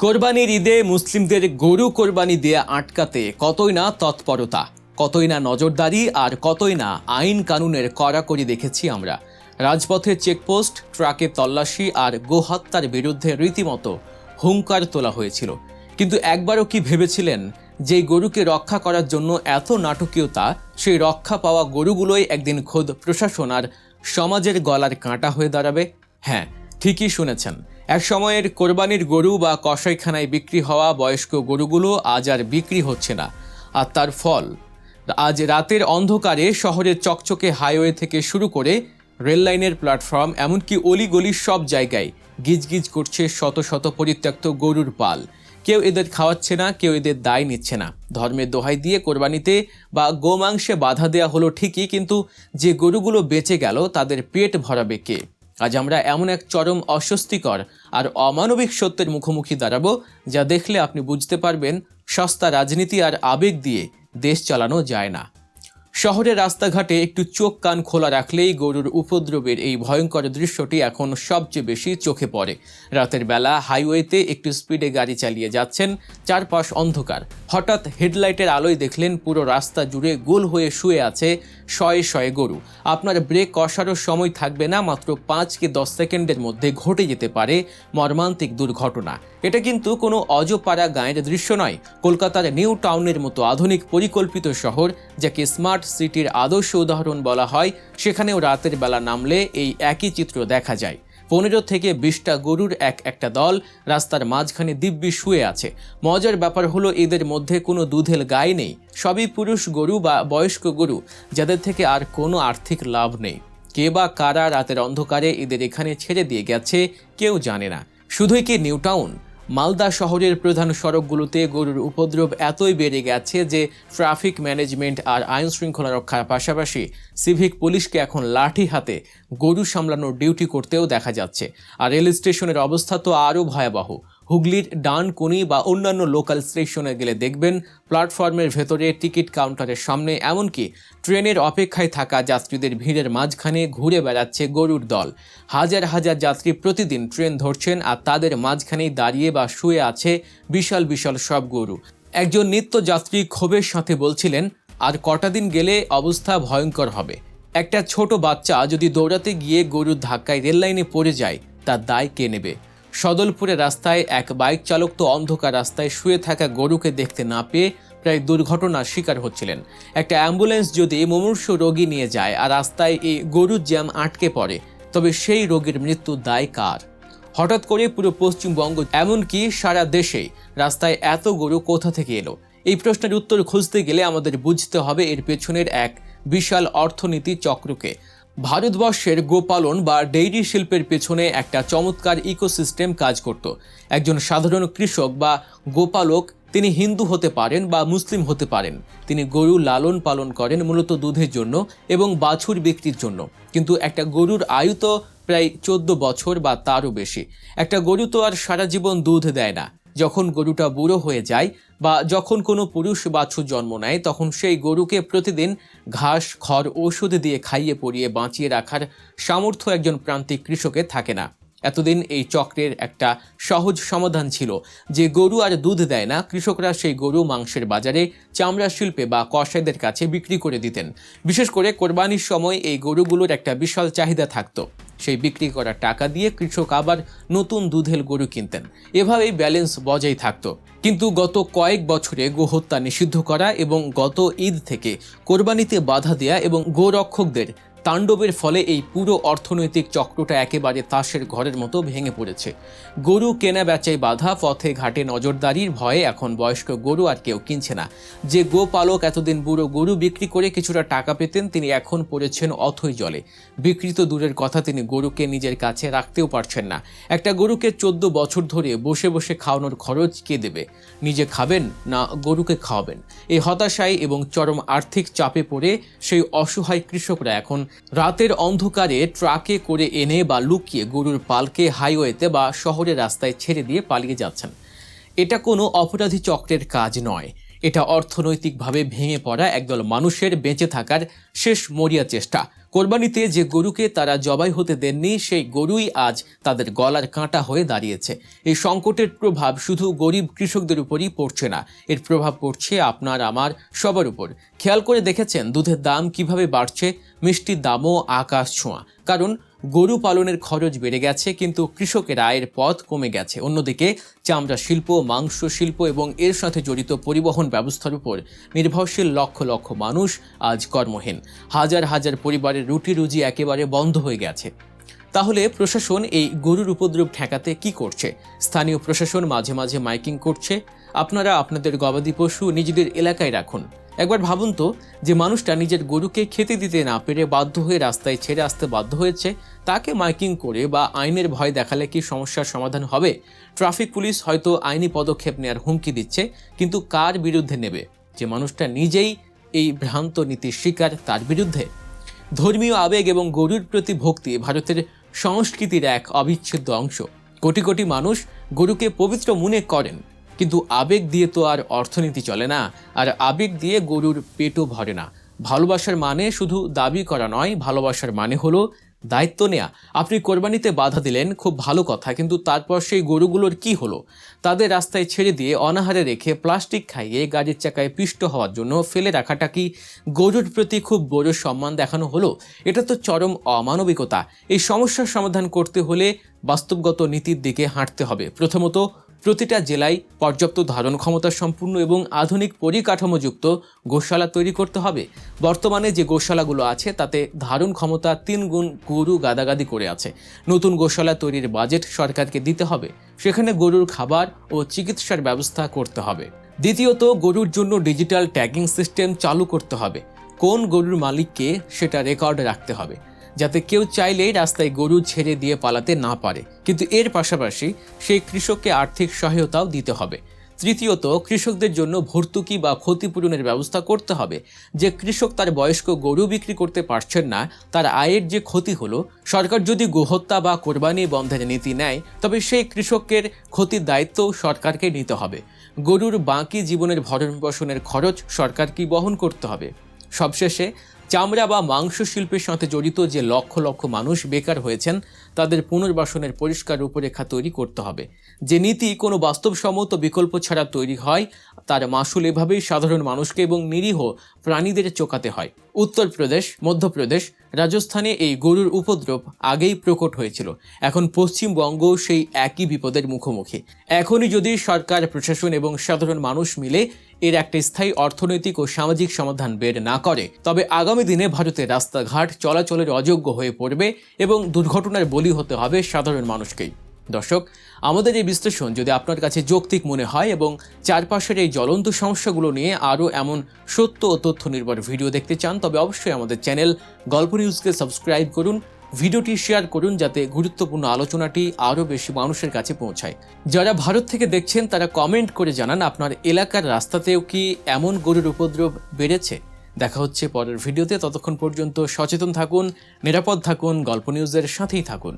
কোরবানির ঈদে মুসলিমদের গরু কোরবানি দিয়ে আটকাতে কতই না তৎপরতা, কতই না নজরদারি আর কতই না আইন কানুনের কড়াকড়ি দেখেছি আমরা। রাজপথে চেকপোস্ট, ট্রাকে তল্লাশি আর গোহত্যার বিরুদ্ধে রীতিমতো হুঙ্কার তোলা হয়েছিল। কিন্তু একবারও কি ভেবেছিলেন যে গরুকে রক্ষা করার জন্য এত নাটকীয়তা, সেই রক্ষা পাওয়া গরুগুলোই একদিন খোদ প্রশাসন আর সমাজের গলার কাঁটা হয়ে দাঁড়াবে? হ্যাঁ, ঠিকই শুনেছেন। এক সময়ের কোরবানির গরু বা কসাইখানায় বিক্রি হওয়া বয়স্ক গরুগুলো আজ আর বিক্রি হচ্ছে না। আর তার ফল আজ রাতের অন্ধকারে শহরের চকচকে হাইওয়ে থেকে শুরু করে রেললাইনের প্ল্যাটফর্ম, এমনকি অলিগলির সব জায়গায় গিজগিজ করছে শত শত পরিত্যক্ত গরুর পাল। কেউ এদের খাওয়াচ্ছে না, কেউ এদের দায় নিচ্ছে না। ধর্মের দোহাই দিয়ে কোরবানিতে বা গোমাংসে বাধা দেওয়া হলো ঠিকই, কিন্তু যে গরুগুলো বেঁচে গেল তাদের পেট ভরাবে কে? আজ আমরা এমন এক চরম অস্বস্তিকর আর অমানবিক সত্যের মুখোমুখি দাঁড়াবো, যা দেখলে আপনি বুঝতে পারবেন সস্তা রাজনীতি আর আবেগ দিয়ে দেশ চালানো যায় না। শহরের রাস্তাঘাটে একটু চোখ কান খোলা রাখলেই গরুর উপদ্রবের এই ভয়ঙ্কর দৃশ্যটি এখন সবচেয়ে বেশি চোখে পড়ে। রাতের বেলা হাইওয়েতে একটু স্পিডে গাড়ি চালিয়ে যাচ্ছেন, চারপাশ অন্ধকার। হঠাৎ হেডলাইটের আলোয় দেখলেন পুরো রাস্তা জুড়ে গোল হয়ে শুয়ে আছে শয়ে শয়ে গরু। আপনার ব্রেক কষারও সময় থাকবে না, মাত্র 5 কি 10 সেকেন্ডের মধ্যে ঘটে যেতে পারে মর্মান্তিক দুর্ঘটনা। এটা কিন্তু কোনো অজপাড়া গাঁয়ের দৃশ্য নয়। কলকাতার নিউ টাউনের মতো আধুনিক পরিকল্পিত শহর, যাকে স্মার্ট সিটির আদর্শ উদাহরণ বলা হয়, সেখানেও রাতের বেলা নামলে এই একই চিত্র দেখা যায়। 15 থেকে 20টা গরুর একটা দল রাস্তার মাঝখানে দিব্যি শুয়ে আছে। মজার ব্যাপার হলো এদের মধ্যে কোনো দুধেল গাই নেই। সবই পুরুষ গরু বা বয়স্ক গরু, যাদের থেকে আর কোনো আর্থিক লাভ নেই। কে বা কারা রাতের অন্ধকারে এদের এখানে ছেড়ে দিয়ে গেছে কেউ জানে না। শুধুই কি নিউ টাউন, মালদা শহরের প্রধান সড়কগুলোতে গরুর উপদ্রব এতই বেড়ে গেছে যে ট্রাফিক ম্যানেজমেন্ট আর আইন শৃঙ্খলা রক্ষার পাশাপাশি সিভিক পুলিশকে এখন লাঠি হাতে গরু সামলানোর ডিউটি করতেও দেখা যাচ্ছে। আর রেল স্টেশনের অবস্থা তো আরও ভয়াবহ। হুগলির ডানকুনি বা অন্যান্য লোকাল স্টেশনে গেলে দেখবেন প্ল্যাটফর্মের ভেতরে, টিকিট কাউন্টারের সামনে, এমনকি ট্রেনের অপেক্ষায় থাকা যাত্রীদের ভিড়ের মাঝখানে ঘুরে বেড়াচ্ছে গরুর দল। হাজার হাজার যাত্রী প্রতিদিন ট্রেন ধরছেন আর তাদের মাঝখানেই দাঁড়িয়ে বা শুয়ে আছে বিশাল বিশাল সব গরু। একজন নিত্যযাত্রী ক্ষোভের সাথে বলছিলেন, আর কটা দিন গেলে অবস্থা ভয়ঙ্কর হবে। একটা ছোট বাচ্চা যদি দৌড়াতে গিয়ে গরুর ধাক্কায় রেললাইনে পড়ে যায়, তার দায় কে নেবে? সদলপুরের রাস্তায় এক বাইক চালক তো অন্ধকার রাস্তায় শুয়ে থাকা গরুকে দেখতে না পেয়ে প্রায় দুর্ঘটনার শিকার হচ্ছিলেন। একটা অ্যাম্বুলেন্স যদি মুমূর্ষু রোগী নিয়ে যায় আর রাস্তায় এই গরুর জ্যাম আটকে পড়ে, তবে সেই রোগীর মৃত্যুর দায় কার? হঠাৎ করে পুরো পশ্চিমবঙ্গ, এমনকি সারা দেশেই রাস্তায় এত গরু কোথা থেকে এলো? এই প্রশ্নের উত্তর খুঁজতে গেলে আমাদের বুঝতে হবে এর পেছনের এক বিশাল অর্থনীতি চক্রকে। ভারতবর্ষের গোপালন বা ডেইরি শিল্পের পেছনে একটা চমৎকার ইকোসিস্টেম কাজ করত। একজন সাধারণ কৃষক বা গোপালক, তিনি হিন্দু হতে পারেন বা মুসলিম হতে পারেন, তিনি গরু লালন পালন করেন মূলত দুধের জন্য এবং বাছুর বিক্রির জন্য। কিন্তু একটা গরুর আয়ু তো প্রায় 14 বছর বা তারও বেশি। একটা গরু তো আর সারা জীবন দুধ দেয় না। যখন গরুটা বুড়ো হয়ে যায় বা যখন কোনো পুরুষ বাছুর জন্ম নেয়, তখন সেই গরুকে প্রতিদিন ঘাস, খড়, ওষুধ দিয়ে খাইয়ে পরিয়ে বাঁচিয়ে রাখার সামর্থ্য একজন প্রান্তিক কৃষকের থাকে না। এতদিন এই চক্রের একটা সহজ সমাধান ছিল যে গরু আর দুধ দেয় না, কৃষকরা সেই গরু মাংসের বাজারে, চামড়া শিল্পে বা কসাইদের কাছে বিক্রি করে দিতেন। বিশেষ করে কোরবানির সময় এই গরুগুলোর একটা বিশাল চাহিদা থাকতো। সেই বিক্রি করা টাকা দিয়ে কৃষক আবার নতুন দুধেল গরু কিনতেন। এভাবেই ব্যালেন্স বজায় থাকতো। কিন্তু গত কয়েক বছরে গোহত্যা নিষিদ্ধ করা এবং গত ঈদ থেকে কোরবানিতে বাধা দেয়া এবং গোরক্ষকদের তাণ্ডবের ফলে এই পুরো অর্থনৈতিক চক্রটা একেবারে তাসের ঘরের মতো ভেঙে পড়েছে। গরু কেনা বেচায় বাধা, পথে ঘাটে নজরদারির ভয়ে এখন বয়স্ক গরু আর কেউ কিনছে না। যে গোপালক এতদিন বুড়ো গরু বিক্রি করে কিছুটা টাকা পেতেন, তিনি এখন পড়েছেন অথৈ জলে। বিক্রি তো দূরের কথা, তিনি গরুকে নিজের কাছে রাখতেও পারছেন না। একটা গরুকে 14 বছর ধরে বসে বসে খাওয়ানোর খরচ কে দেবে? নিজে খাবেন না গরুকে খাওয়াবেন? এই হতাশায় এবং চরম আর্থিক চাপে পড়ে সেই অসহায় কৃষকরা এখন রাতের অন্ধকারে ট্রাকে করে এনে বা লুকিয়ে গরুর পালকে হাইওয়েতে বা শহরের রাস্তায় ছেড়ে দিয়ে পালিয়ে যাচ্ছেন। এটা কোনো অপরাধী চক্রের কাজ নয়, এটা অর্থনৈতিকভাবে ভেঙে পড়া একদল মানুষের বেঁচে থাকার শেষ মরিয়া চেষ্টা। কোরবানিতে যে গরুকে তারা জবাই হতে দেননি সেই গরুই আজ তাদের গলার কাঁটা হয়ে দাঁড়িয়েছে। এই সংকটের প্রভাব শুধু গরিব কৃষকদের উপরই পড়ছে না, এর প্রভাব পড়ছে আপনার আমার সবার উপর। খেয়াল করে দেখেছেন দুধের দাম কিভাবে বাড়ছে? মিষ্টির দামও আকাশ ছোঁয়া, কারণ গরু পালনের খরচ বেড়ে গেছে কিন্তু কৃষকের আয়ের পথ কমে গেছে। অন্যদিকে চামড়া শিল্প, মাংস শিল্প এবং এর সাথে জড়িত পরিবহন ব্যবস্থার উপর নির্ভরশীল লক্ষ লক্ষ মানুষ আজ কর্মহীন। হাজার হাজার পরিবারের রুটি রুজি একেবারে বন্ধ হয়ে গেছে। তাহলে প্রশাসন এই গরুর উপদ্রব ঠেকাতে কি করছে? স্থানীয় প্রশাসন মাঝে মাঝে মাইকিং করছে, আপনারা আপনাদের গবাদি পশু নিজেদের এলাকায় রাখুন। একবার ভাবুন তো, যে মানুষটা নিজের গরুকে খেতে দিতে না পেরে বাধ্য হয়ে রাস্তায় ছেড়ে আসতে বাধ্য হয়েছে, তাকে মাইকিং করে বা আইনের ভয় দেখালে কি সমস্যার সমাধান হবে? ট্রাফিক পুলিশ হয়তো আইনি পদক্ষেপ নেওয়ার হুমকি দিচ্ছে, কিন্তু কার বিরুদ্ধে নেবে? যে মানুষটা নিজেই এই ভ্রান্ত নীতির শিকার, তার বিরুদ্ধে। ধর্মীয় আবেগ এবং গরুর প্রতি ভক্তি ভারতের সংস্কৃতির এক অবিচ্ছেদ্য অংশ। কোটি কোটি মানুষ গরুকে পবিত্র মনে করেন, কিন্তু আবেগ দিয়ে তো আর অর্থনীতি চলে না, আর আবেগ দিয়ে গরুর পেটও ভরে না। ভালোবাসার মানে শুধু দাবি করা নয়, ভালোবাসার মানে হলো দায়িত্ব নেয়া। আপনি কোরবানিতে বাধা দিলেন, খুব ভালো কথা, কিন্তু তারপর সেই গরুগুলোর কি হলো? তাদের রাস্তায় ছেড়ে দিয়ে অনাহারে রেখে প্লাস্টিক খাইয়ে গাড়ির চাকায় পিষ্ট হওয়ার জন্য ফেলে রাখাটা কি গরুর প্রতি খুব বড় সম্মান দেখানো হলো? এটা তো চরম অমানবিকতা। এই সমস্যার সমাধান করতে হলে বাস্তবগত নীতির দিকে হাঁটতে হবে। প্রথমত, প্রতিটা জেলায় পর্যাপ্ত ধারণ ক্ষমতা সম্পূর্ণ এবং আধুনিক পরিকাঠামোযুক্ত গোশালা তৈরি করতে হবে। বর্তমানে যে গোশালাগুলো আছে তাতে ধারণ ক্ষমতা 3 গুণ গরু গাদাগাদি করে আছে। নতুন গোশালা তৈরির বাজেট সরকারকে দিতে হবে, সেখানে গরুর খাবার ও চিকিৎসার ব্যবস্থা করতে হবে। দ্বিতীয়ত, গরুর জন্য ডিজিটাল ট্যাগিং সিস্টেম চালু করতে হবে। কোন গরুর মালিককে সেটা রেকর্ড রাখতে হবে, যাতে কেউ চাইলেই রাস্তায় গরু ছেড়ে দিয়ে পালাতে না পারে। কিন্তু এর পাশাপাশি সেই কৃষককে আর্থিক সহায়তাও দিতে হবে। তৃতীয়ত, কৃষকদের জন্য ভর্তুকি বা ক্ষতিপূরণের ব্যবস্থা করতে হবে। যে কৃষক তার বয়স্ক গরু বিক্রি করতে পারছেন না, তার আয়ের যে ক্ষতি হলো, সরকার যদি গোহত্যা বা কোরবানি বন্ধের নীতি নেয়, তবে সেই কৃষকের ক্ষতির দায়িত্বও সরকারকে নিতে হবে। গরুর বাকি জীবনের ভরণ পোষণের খরচ সরকারকেই বহন করতে হবে। সবশেষে, চামড়া বা মাংস শিল্পের সাথে জড়িত যে লক্ষ লক্ষ মানুষ বেকার হয়েছেন, তাদের পুনর্বাসনের পরিষ্কার রূপরেখা তৈরি করতে হবে। যে নীতি কোনো বাস্তবসম্মত বিকল্প ছাড়া তৈরি হয়, তার মাসুল এভাবেই সাধারণ মানুষকে এবং নিরীহ প্রাণীদের চোকাতে হয়। উত্তরপ্রদেশ, মধ্যপ্রদেশ, রাজস্থানে এই গরুর উপদ্রব আগেই প্রকট হয়েছিল। এখন পশ্চিমবঙ্গ সেই একই বিপদের মুখোমুখি। এখনই যদি সরকার, প্রশাসন এবং সাধারণ মানুষ মিলে এর একটা স্থায়ী অর্থনৈতিক ও সামাজিক সমাধান বের না করে, তবে আগামী দিনে ভারতের রাস্তাঘাট চলাচলের অযোগ্য হয়ে পড়বে এবং দুর্ঘটনার বলি হতে হবে সাধারণ মানুষকেই। দর্শক, আমাদের এই বিশ্লেষণ যদি আপনার কাছে যৌক্তিক মনে হয় এবং চারপাশের এই জ্বলন্ত সমস্যাগুলো নিয়ে আরও এমন সত্য ও তথ্য নির্ভর ভিডিও দেখতে চান, তবে অবশ্যই আমাদের চ্যানেল গল্প নিউজকে সাবস্ক্রাইব করুন, ভিডিওটি শেয়ার করুন, যাতে গুরুত্বপূর্ণ আলোচনাটি আরও বেশি মানুষের কাছে পৌঁছায়। যারা ভারত থেকে দেখছেন তারা কমেন্ট করে জানান আপনার এলাকার রাস্তাতেও কি এমন গরুর উপদ্রব বেড়েছে। দেখা হচ্ছে পরের ভিডিওতে, ততক্ষণ পর্যন্ত সচেতন থাকুন, নিরাপদ থাকুন, গল্প নিউজের সাথেই থাকুন।